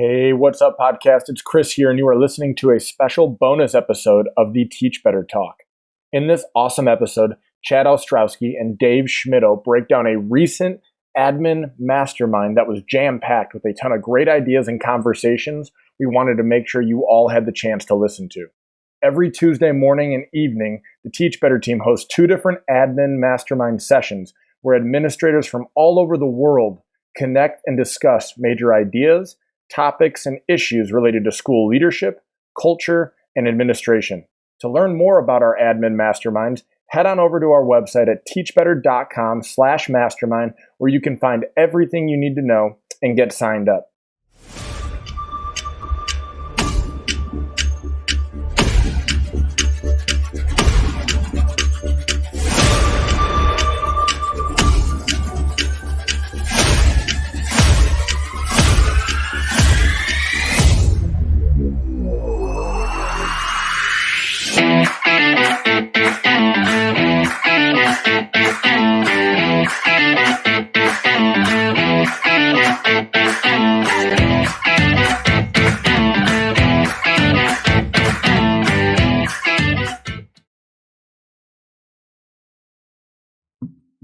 Hey, what's up, podcast? It's Chris here, and you are listening to a special bonus episode of the Teach Better Talk. In this awesome episode, Chad Ostrowski and Dave Schmittou break down a recent Admin Mastermind that was jam-packed with a ton of great ideas and conversations we wanted to make sure you all had the chance to listen to. Every Tuesday morning and evening, the Teach Better team hosts 2 different Admin Mastermind sessions where administrators from all over the world connect and discuss major ideas, topics, and issues related to school leadership, culture, and administration. To learn more about our admin masterminds, head on over to our website at teachbetter.com/mastermind, where you can find everything you need to know and get signed up.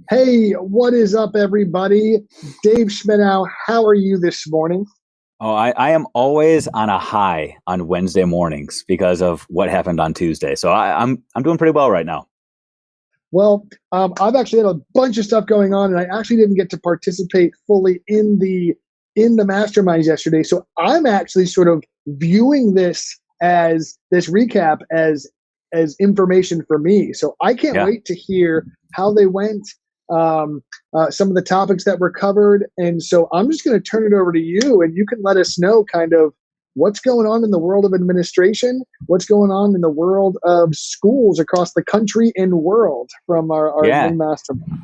Hey, what is up, everybody? Dave Schmittou, how are you this morning? Oh, I am always on a high on Wednesday mornings because of what happened on Tuesday. So I'm doing pretty well right now. Well, I've actually had a bunch of stuff going on, and I actually didn't get to participate fully in the masterminds yesterday. So I'm actually sort of viewing this recap as information for me. So I can't wait to hear how they went. Some of the topics that were covered. And so I'm just going to turn it over to you, and you can let us know kind of what's going on in the world of administration, what's going on in the world of schools across the country and world from our mastermind.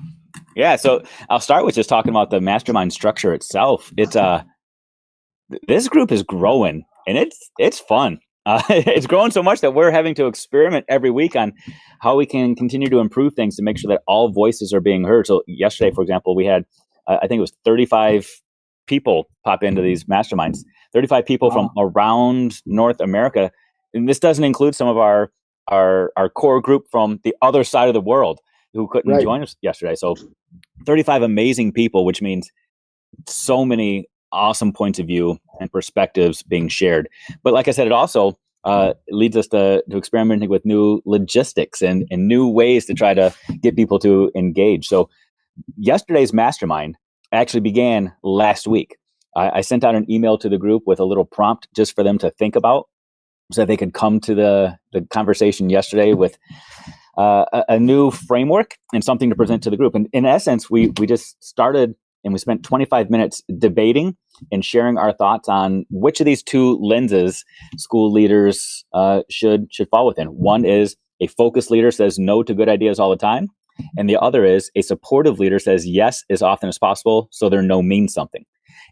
Yeah. So I'll start with just talking about the mastermind structure itself. It's this group is growing, and it's fun. It's growing so much that we're having to experiment every week on how we can continue to improve things to make sure that all voices are being heard. So yesterday, for example, we had, I think it was 35 people pop into these masterminds, 35 people from around North America. And this doesn't include some of our core group from the other side of the world who couldn't join us yesterday. So 35 amazing people, which means so many awesome points of view and perspectives being shared. But like I said, it also leads us to experimenting with new logistics and new ways to try to get people to engage. So yesterday's mastermind actually began last week. I sent out an email to the group with a little prompt just for them to think about so that they could come to the conversation yesterday with a new framework and something to present to the group. And in essence, we just started and we spent 25 minutes debating and sharing our thoughts on which of these 2 lenses school leaders should fall within. One is a focused leader says no to good ideas all the time. And the other is a supportive leader says yes as often as possible, so their no means something.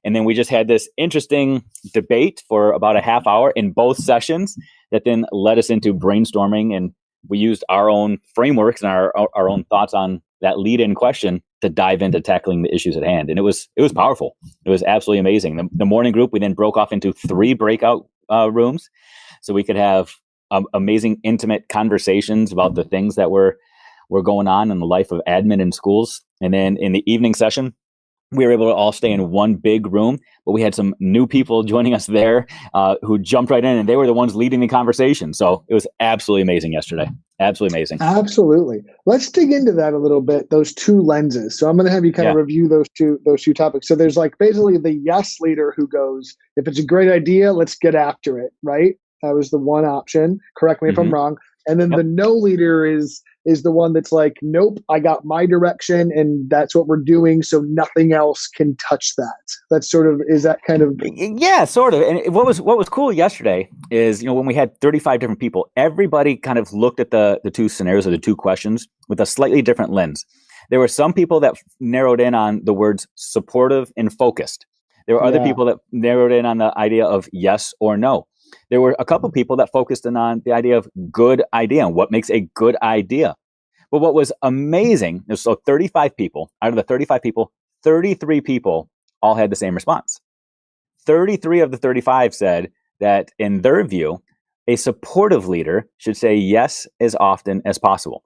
And then we just had this interesting debate for about a half hour in both sessions that then led us into brainstorming. And we used our own frameworks and our own thoughts on that lead-in question to dive into tackling the issues at hand. And it was powerful. It was absolutely amazing. The morning group, we then broke off into 3 breakout rooms so we could have amazing, intimate conversations about the things that were going on in the life of admin in schools. And then in the evening session, we were able to all stay in one big room, but we had some new people joining us there who jumped right in, and they were the ones leading the conversation. So it was absolutely amazing yesterday. Absolutely amazing. Absolutely. Let's dig into that a little bit, those 2 lenses. So I'm going to have you kind of review those two topics. So there's like basically the yes leader who goes, if it's a great idea, let's get after it, right? That was the one option. Correct me if I'm wrong. And then the no leader is the one that's like, nope, I got my direction and that's what we're doing, so nothing else can touch that. That's sort of, is that kind of? Yeah, sort of. And what was cool yesterday is, when we had 35 different people, everybody kind of looked at the 2 scenarios or the 2 questions with a slightly different lens. There were some people that narrowed in on the words supportive and focused. There were other people that narrowed in on the idea of yes or no. There were a couple people that focused in on the idea of good idea and what makes a good idea. But what was amazing is, so 35 people, out of the 35 people, 33 people all had the same response. 33 of the 35 said that in their view, a supportive leader should say yes as often as possible.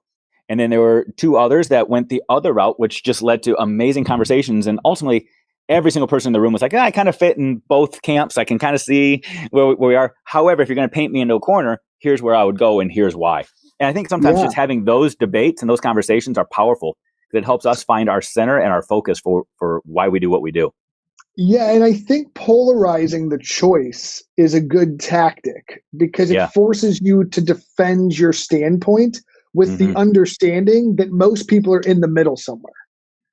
And then there were 2 others that went the other route, which just led to amazing conversations. And ultimately, every single person in the room was like, I kind of fit in both camps. I can kind of see where we are. However, if you're going to paint me into a corner, here's where I would go and here's why. And I think sometimes just having those debates and those conversations are powerful because it helps us find our center and our focus for why we do what we do. Yeah, and I think polarizing the choice is a good tactic because it forces you to defend your standpoint with the understanding that most people are in the middle somewhere,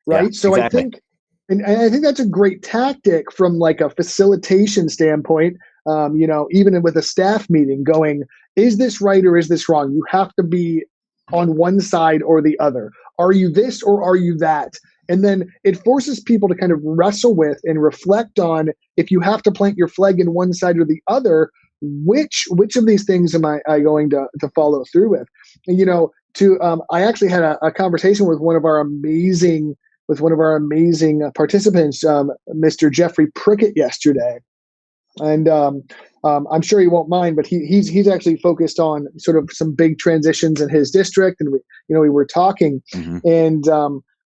right? Yeah, so exactly. I think, and I think that's a great tactic from like a facilitation standpoint. Even with a staff meeting, going, is this right or is this wrong? You have to be on one side or the other. Are you this or are you that? And then it forces people to kind of wrestle with and reflect on, if you have to plant your flag in one side or the other, which of these things am I going to follow through with? And, I actually had a conversation with one of our amazing participants, Mr. Jeffrey Prickett, yesterday. And I'm sure he won't mind, but he's actually focused on sort of some big transitions in his district. And we were talking, and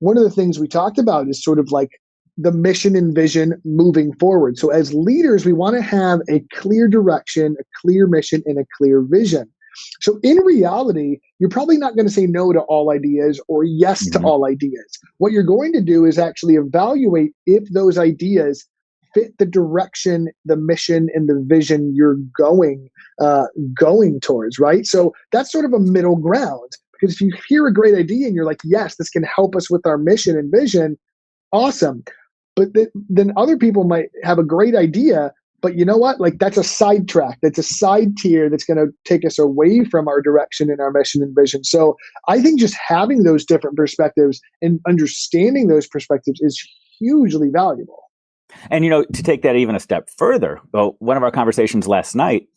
one of the things we talked about is sort of like the mission and vision moving forward. So as leaders, we want to have a clear direction, a clear mission, and a clear vision. So in reality, you're probably not going to say no to all ideas or yes to all ideas. What you're going to do is actually evaluate if those ideas fit the direction, the mission, and the vision you're going towards, right? So that's sort of a middle ground. Because if you hear a great idea and you're like, yes, this can help us with our mission and vision, awesome. But then other people might have a great idea, but you know what? Like, that's a sidetrack. That's a side tier that's going to take us away from our direction and our mission and vision. So I think just having those different perspectives and understanding those perspectives is hugely valuable. And, to take that even a step further, well, one of our conversations last night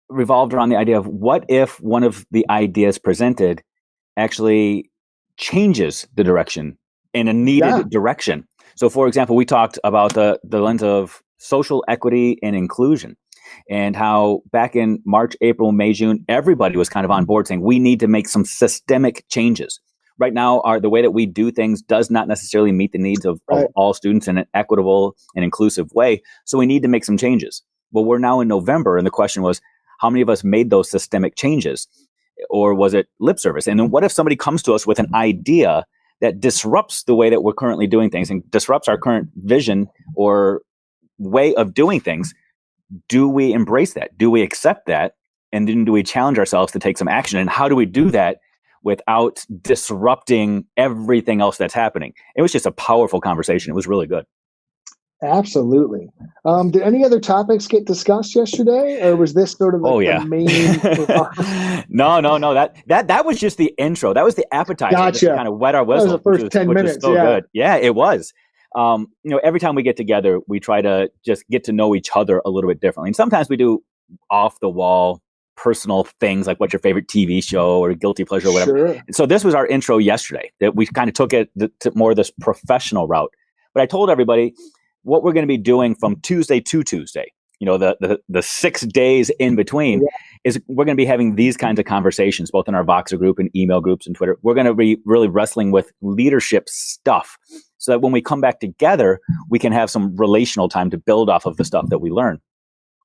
revolved around the idea of what if one of the ideas presented actually changes the direction in a needed direction. So, for example, we talked about the lens of social equity and inclusion and how back in March, April, May, June, everybody was kind of on board saying we need to make some systemic changes. Right now, the way that we do things does not necessarily meet the needs of all students in an equitable and inclusive way. So we need to make some changes. Well, we're now in November, and the question was, how many of us made those systemic changes? Or was it lip service? And then what if somebody comes to us with an idea that disrupts the way that we're currently doing things and disrupts our current vision or way of doing things? Do we embrace that? Do we accept that? And then do we challenge ourselves to take some action? And how do we do that without disrupting everything else that's happening? It was just a powerful conversation. It was really good. Absolutely. Did any other topics get discussed yesterday, or was this sort of the main? No. That was just the intro. That was the appetizer. Gotcha. Just to kind of wet our whistle. That was the first 10 minutes. Was so good. Yeah, it was. Every time we get together, we try to just get to know each other a little bit differently. And sometimes we do off the wall personal things like what's your favorite TV show or guilty pleasure or whatever. Sure. So this was our intro yesterday, that we kind of took it to more of this professional route. But I told everybody what we're going to be doing from Tuesday to Tuesday, the 6 days in between, is we're going to be having these kinds of conversations, both in our Voxer group and email groups and Twitter. We're going to be really wrestling with leadership stuff so that when we come back together, we can have some relational time to build off of the stuff that we learn.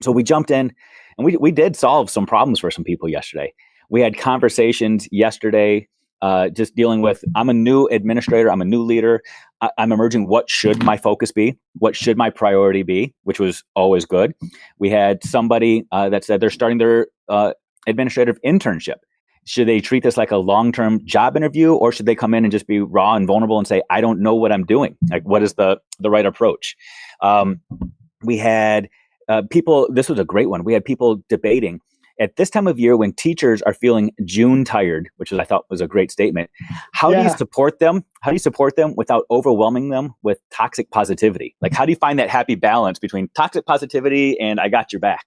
So we jumped in and we did solve some problems for some people yesterday. We had conversations yesterday just dealing with, I'm a new administrator, I'm a new leader, I'm emerging. What should my focus be? What should my priority be? Which was always good. We had somebody that said they're starting their administrative internship. Should they treat this like a long-term job interview, or should they come in and just be raw and vulnerable and say, I don't know what I'm doing? Like, what is the right approach? We had people, this was a great one. We had people debating at this time of year when teachers are feeling June tired, which I thought was a great statement. How do you support them? How do you support them without overwhelming them with toxic positivity? Like, how do you find that happy balance between toxic positivity and I got your back?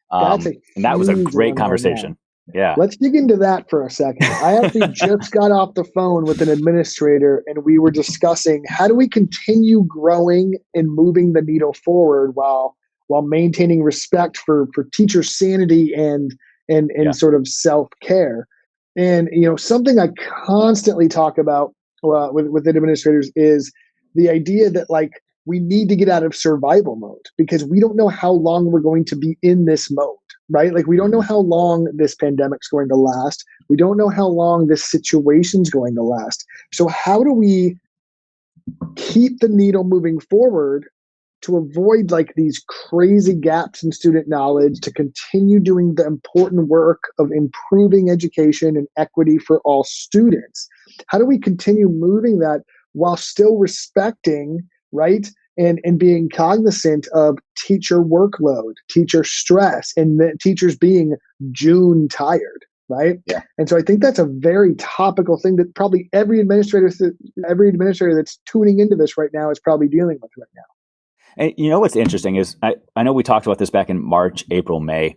And that was a great conversation. Yeah. Let's dig into that for a second. I actually just got off the phone with an administrator, and we were discussing how do we continue growing and moving the needle forward while maintaining respect for teacher sanity and Yeah. sort of self-care. And something I constantly talk about with administrators is the idea that like we need to get out of survival mode because we don't know how long we're going to be in this mode, right? Like we don't know how long this pandemic's going to last. We don't know how long this situation's going to last. So how do we keep the needle moving forward to avoid like these crazy gaps in student knowledge, to continue doing the important work of improving education and equity for all students? How do we continue moving that while still respecting, right, and being cognizant of teacher workload, teacher stress, and the teachers being June tired, right? Yeah. And so I think that's a very topical thing that probably every administrator that's tuning into this right now is probably dealing with right now. And you know what's interesting is I know we talked about this back in March, April, May,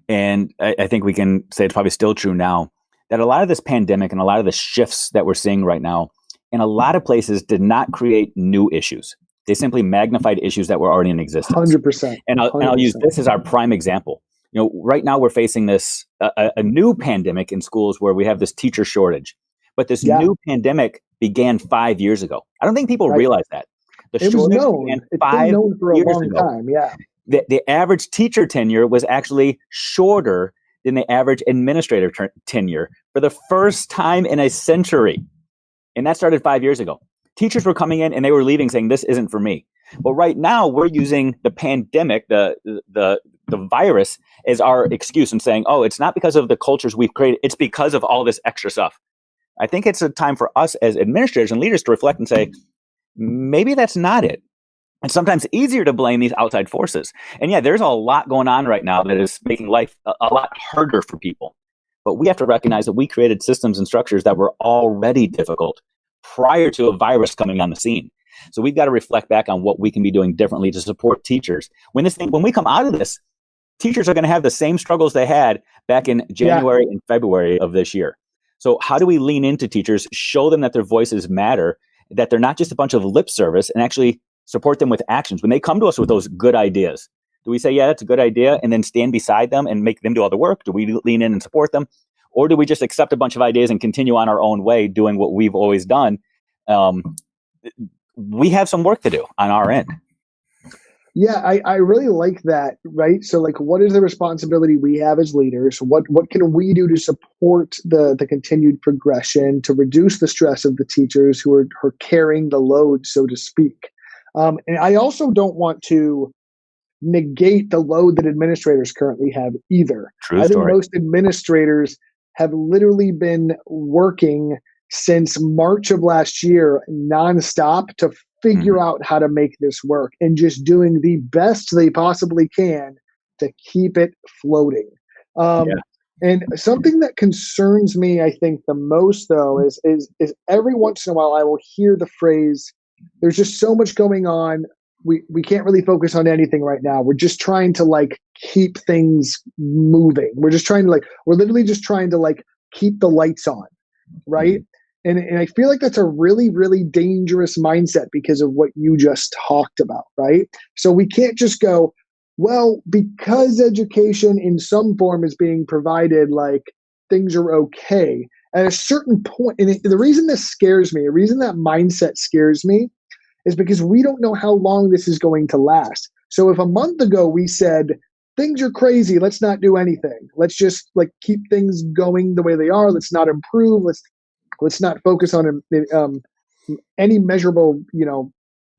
and I think we can say it's probably still true now that a lot of this pandemic and a lot of the shifts that we're seeing right now in a lot of places did not create new issues. They simply magnified issues that were already in existence. 100%. And I'll use this as our prime example. Right now we're facing this a new pandemic in schools where we have this teacher shortage. But this new pandemic began 5 years ago. I don't think people realize that. It was known. It's been known for a long time. Yeah. The average teacher tenure was actually shorter than the average administrator tenure for the first time in a century. And that started 5 years ago. Teachers were coming in and they were leaving saying, this isn't for me. But right now we're using the pandemic, the virus as our excuse and saying, oh, it's not because of the cultures we've created. It's because of all this extra stuff. I think it's a time for us as administrators and leaders to reflect and say, maybe that's not it. It's sometimes easier to blame these outside forces. And yeah, there's a lot going on right now that is making life a lot harder for people. But we have to recognize that we created systems and structures that were already difficult prior to a virus coming on the scene. So we've got to reflect back on what we can be doing differently to support teachers. When we come out of this, teachers are going to have the same struggles they had back in January and February of this year. So how do we lean into teachers, show them that their voices matter, that they're not just a bunch of lip service, and actually support them with actions? When they come to us with those good ideas, do we say, yeah, that's a good idea, and then stand beside them and make them do all the work? Do we lean in and support them? Or do we just accept a bunch of ideas and continue on our own way doing what we've always done? We have some work to do on our end. Yeah, I really like that, right? So like, what is the responsibility we have as leaders? What can we do to support the continued progression, to reduce the stress of the teachers who are carrying the load, so to speak? And I also don't want to negate the load that administrators currently have either. I think most administrators have literally been working since March of last year nonstop to figure out how to make this work and just doing the best they possibly can to keep it floating. And something that concerns me, I think, the most, though, is every once in a while I will hear the phrase, there's just so much going on. We can't really focus on anything right now. We're just trying to like keep things moving. We're literally just trying to like keep the lights on, right? And I feel like that's a really, really dangerous mindset because of what you just talked about, right? So we can't just go, well, because education in some form is being provided, like things are okay. At a certain point, and the reason this scares me, the reason that mindset scares me is because we don't know how long this is going to last. So if a month ago we said, things are crazy, let's not do anything. Let's just like keep things going the way they are. Let's not improve. Let's not focus on any measurable,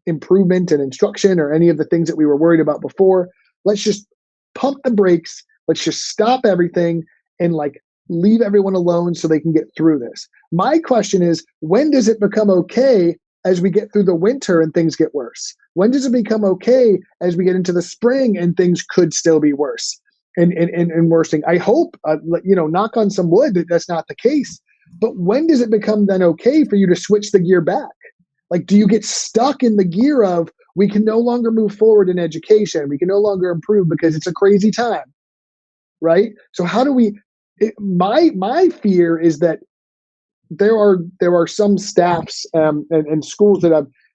improvement in instruction or any of the things that we were worried about before. Let's just pump the brakes. Let's just stop everything and like leave everyone alone so they can get through this. My question is, when does it become okay as we get through the winter and things get worse? When does it become okay as we get into the spring and things could still be worse and worsening? I hope, knock on some wood, that that's not the case. But when does it become then okay for you to switch the gear back? Like, do you get stuck in the gear of we can no longer move forward in education? We can no longer improve because it's a crazy time, right? So how do we, my fear is that there are some staffs and schools that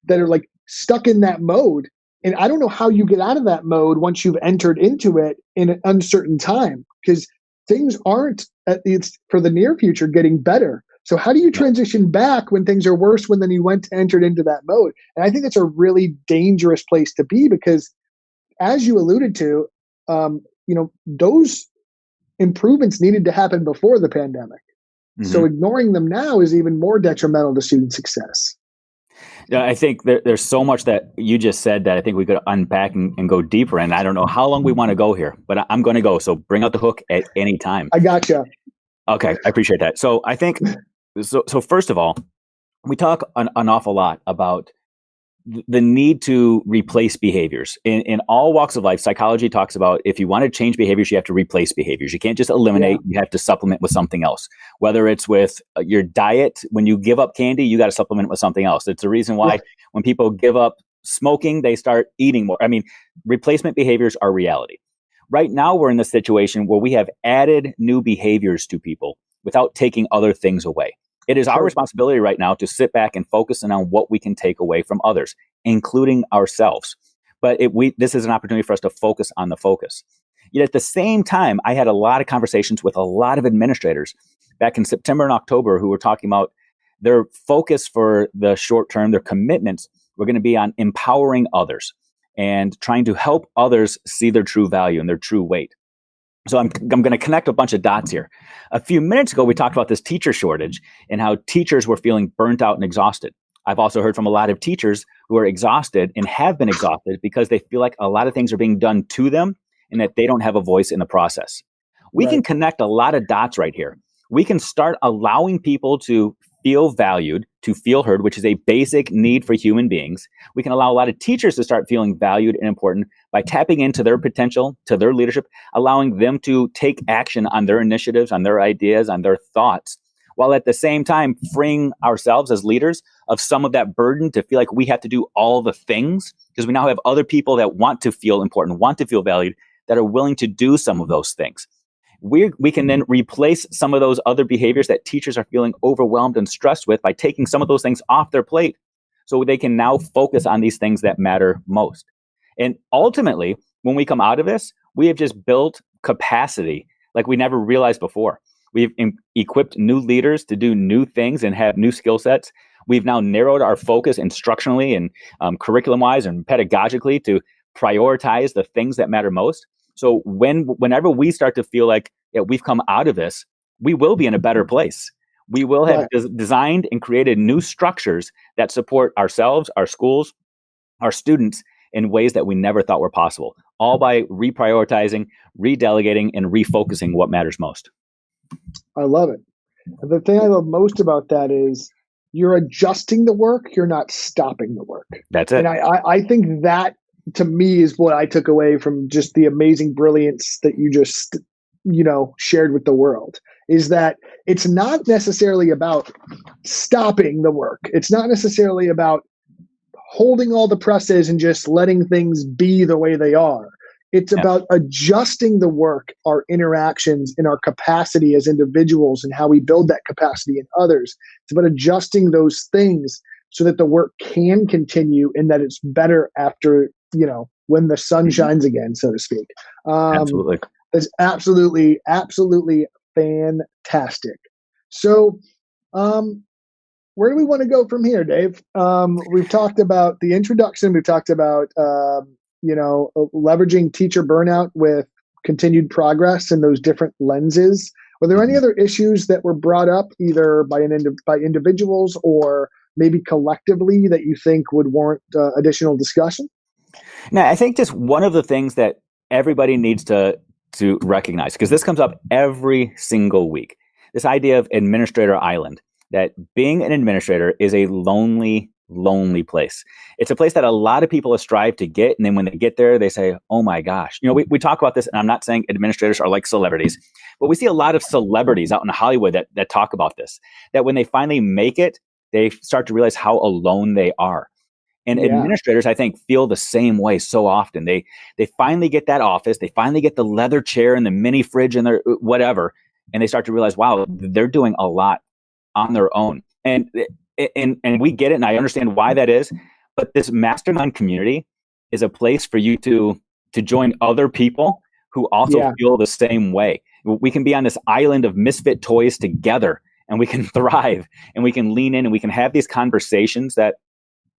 are like stuck in that mode, and I don't know how you get out of that mode once you've entered into it in an uncertain time, because things aren't it's for the near future getting better. So how do you transition back when things are worse when then you entered into that mode? And I think that's a really dangerous place to be, because as you alluded to, those improvements needed to happen before the pandemic. So ignoring them now is even more detrimental to student success. Yeah, I think there's so much that you just said that I think we could unpack and go deeper in. I don't know how long we want to go here, but I'm going to go. So bring out the hook at any time. I gotcha. Okay, I appreciate that. So I think, so first of all, we talk an awful lot about the need to replace behaviors. In all walks of life, psychology talks about if you want to change behaviors, you have to replace behaviors. You can't just eliminate, you have to supplement with something else. Whether it's with your diet, when you give up candy, you got to supplement with something else. It's the reason why when people give up smoking, they start eating more. I mean, replacement behaviors are reality. Right now, we're in the situation where we have added new behaviors to people without taking other things away. It is our responsibility right now to sit back and focus in on what we can take away from others, including ourselves. But this is an opportunity for us to focus on the focus. Yet at the same time, I had a lot of conversations with a lot of administrators back in September and October who were talking about their focus for the short term, their commitments were going to be on empowering others and trying to help others see their true value and their true weight. So I'm going to connect a bunch of dots here. A few minutes ago, we talked about this teacher shortage and how teachers were feeling burnt out and exhausted. I've also heard from a lot of teachers who are exhausted and have been exhausted because they feel like a lot of things are being done to them and that they don't have a voice in the process. We can connect a lot of dots right here. We can start allowing people to feel valued, to feel heard, which is a basic need for human beings. We can allow a lot of teachers to start feeling valued and important by tapping into their potential, to their leadership, allowing them to take action on their initiatives, on their ideas, on their thoughts, while at the same time freeing ourselves as leaders of some of that burden to feel like we have to do all the things, because we now have other people that want to feel important, want to feel valued, that are willing to do some of those things. We can then replace some of those other behaviors that teachers are feeling overwhelmed and stressed with by taking some of those things off their plate so they can now focus on these things that matter most. And ultimately, when we come out of this, we have just built capacity like we never realized before. We've equipped new leaders to do new things and have new skill sets. We've now narrowed our focus instructionally and curriculum-wise and pedagogically to prioritize the things that matter most. So whenever we start to feel like we've come out of this, we will be in a better place. We will have designed and created new structures that support ourselves, our schools, our students in ways that we never thought were possible, all by reprioritizing, redelegating, and refocusing what matters most. I love it. The thing I love most about that is you're adjusting the work, you're not stopping the work. That's it. And I think that, to me, is what I took away from just the amazing brilliance that you just, shared with the world, is that it's not necessarily about stopping the work. It's not necessarily about holding all the presses and just letting things be the way they are. It's about adjusting the work, our interactions, and our capacity as individuals and how we build that capacity in others. It's about adjusting those things so that the work can continue and that it's better after, when the sun shines again, so to speak. Absolutely. That's absolutely fantastic. So, where do we want to go from here, Dave? We've talked about the introduction. We've talked about, leveraging teacher burnout with continued progress in those different lenses. Were there any other issues that were brought up either by individuals or maybe collectively that you think would warrant additional discussion? No, I think just one of the things that everybody needs to recognize, because this comes up every single week, this idea of administrator island, that being an administrator is a lonely place. It's a place that a lot of people strive to get. And then when they get there, they say, oh my gosh, we talk about this, and I'm not saying administrators are like celebrities, but we see a lot of celebrities out in Hollywood that talk about this, that when they finally make it, they start to realize how alone they are. And administrators, I think, feel the same way so often. They finally get that office, they finally get the leather chair and the mini fridge and their whatever, and they start to realize, wow, they're doing a lot on their own. And we get it, and I understand why that is. But this mastermind community is a place for you to join other people who also feel the same way. We can be on this island of misfit toys together, and we can thrive, and we can lean in, and we can have these conversations that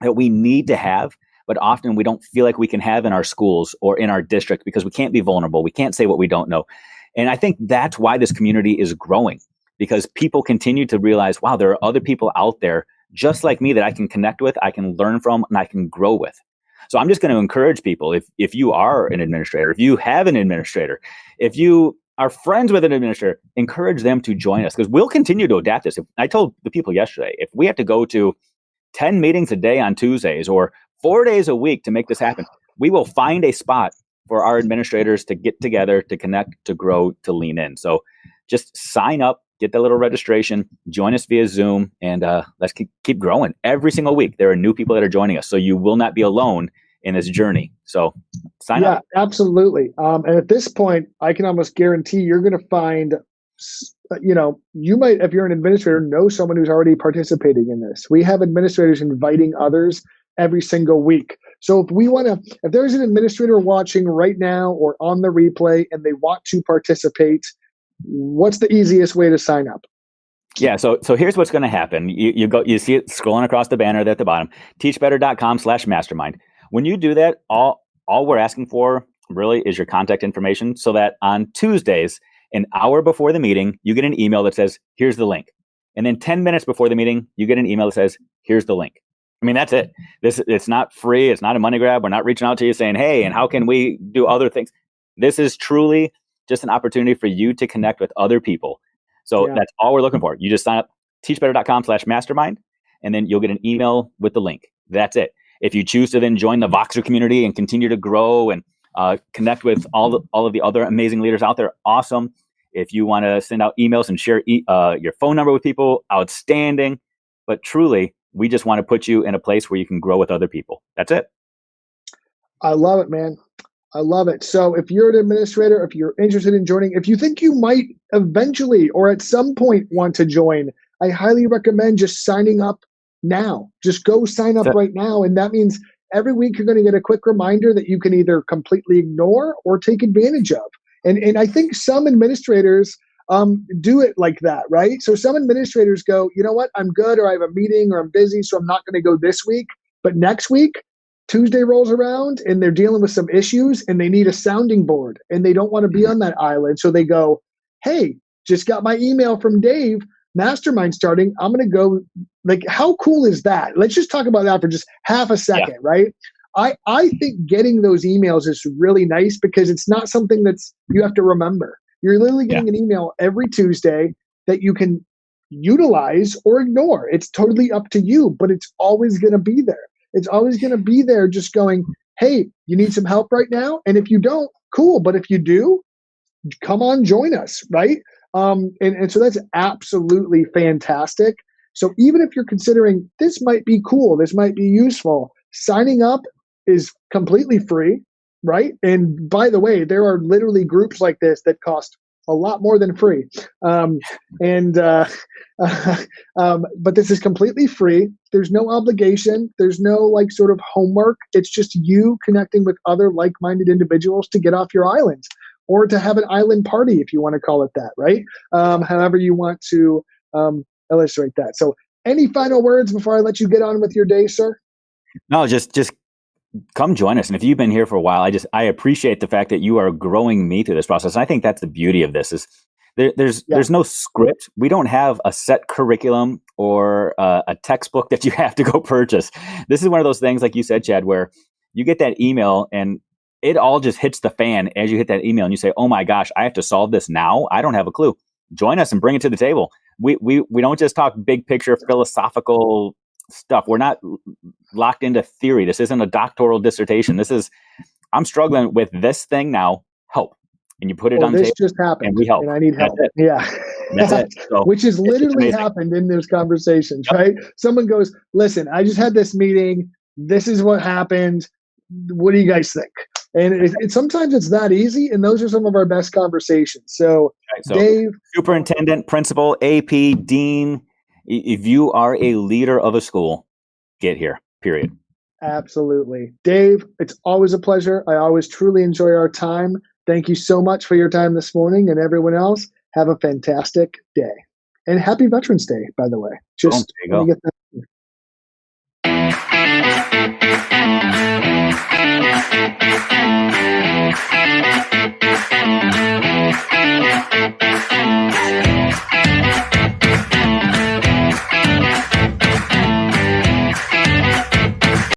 we need to have, but often we don't feel like we can have in our schools or in our district because we can't be vulnerable. We can't say what we don't know. And I think that's why this community is growing, because people continue to realize, wow, there are other people out there just like me that I can connect with, I can learn from, and I can grow with. So I'm just going to encourage people, if you are an administrator, if you have an administrator, if you are friends with an administrator, encourage them to join us, because we'll continue to adapt this. I told the people yesterday, if we have to go to 10 meetings a day on Tuesdays or 4 days a week to make this happen, we will find a spot for our administrators to get together, to connect, to grow, to lean in. So just sign up, get the little registration, join us via Zoom, and let's keep growing. Every single week, there are new people that are joining us. So you will not be alone in this journey. So sign up. Yeah, absolutely. And at this point, I can almost guarantee you're going to find, you might, if you're an administrator, know someone who's already participating in this. We have administrators inviting others every single week. So if there's an administrator watching right now or on the replay and they want to participate, what's the easiest way to sign up? Yeah, so here's what's going to happen. You see it scrolling across the banner there at the bottom, teachbetter.com/mastermind. When you do that, all we're asking for really is your contact information, so that on Tuesdays, an hour before the meeting, you get an email that says, here's the link. And then 10 minutes before the meeting, you get an email that says, here's the link. I mean, that's it. It's not free. It's not a money grab. We're not reaching out to you saying, hey, and how can we do other things? This is truly just an opportunity for you to connect with other people. So that's all we're looking for. You just sign up, teachbetter.com/mastermind, and then you'll get an email with the link. That's it. If you choose to then join the Voxer community and continue to grow and connect with all of the other amazing leaders out there, awesome. If you want to send out emails and share your phone number with people, outstanding. But truly, we just want to put you in a place where you can grow with other people. That's it. I love it, man. I love it. So if you're an administrator, if you're interested in joining, if you think you might eventually or at some point want to join, I highly recommend just signing up now. Just go sign up right now. And that means every week you're going to get a quick reminder that you can either completely ignore or take advantage of. And I think some administrators do it like that, right? So some administrators go, you know what, I'm good, or I have a meeting, or I'm busy, so I'm not going to go this week. But next week, Tuesday rolls around and they're dealing with some issues and they need a sounding board and they don't want to be on that island. So they go, hey, just got my email from Dave, mastermind starting. I'm going to go. Like, how cool is that? Let's just talk about that for just half a second, right? I think getting those emails is really nice because it's not something that's you have to remember. You're literally getting an email every Tuesday that you can utilize or ignore. It's totally up to you, but it's always going to be there. It's always going to be there just going, hey, you need some help right now? And if you don't, cool. But if you do, come on, join us, right? And so that's absolutely fantastic. So even if you're considering this might be cool, this might be useful, signing up is completely free, right? And by the way, there are literally groups like this that cost a lot more than free. But this is completely free. There's no obligation. There's no like sort of homework. It's just you connecting with other like-minded individuals to get off your island or to have an island party, if you want to call it that, right? However you want to illustrate that. So any final words before I let you get on with your day, sir? No, just come join us. And if you've been here for a while, I appreciate the fact that you are growing me through this process. And I think that's the beauty of this is there's no script. We don't have a set curriculum or a textbook that you have to go purchase. This is one of those things, like you said, Chad, where you get that email and it all just hits the fan as you hit that email and you say, oh my gosh, I have to solve this now. I don't have a clue. Join us and bring it to the table. We don't just talk big picture philosophical stuff. We're not locked into theory. This isn't a doctoral dissertation. I'm struggling with this thing now. Help. And you put it on the table. This just happened. And we help. And I need help. Yeah. That's it. So, which has literally happened in those conversations, right? Someone goes, listen, I just had this meeting. This is what happened. What do you guys think? And sometimes it's that easy. And those are some of our best conversations. So Right. So Dave, superintendent, principal, AP, dean, if you are a leader of a school, get here, period. absolutely. Dave, it's always a pleasure. I always truly enjoy our time. Thank you so much for your time this morning, and everyone else, have a fantastic day. And happy Veterans Day, by the way. Just there you go. Get that.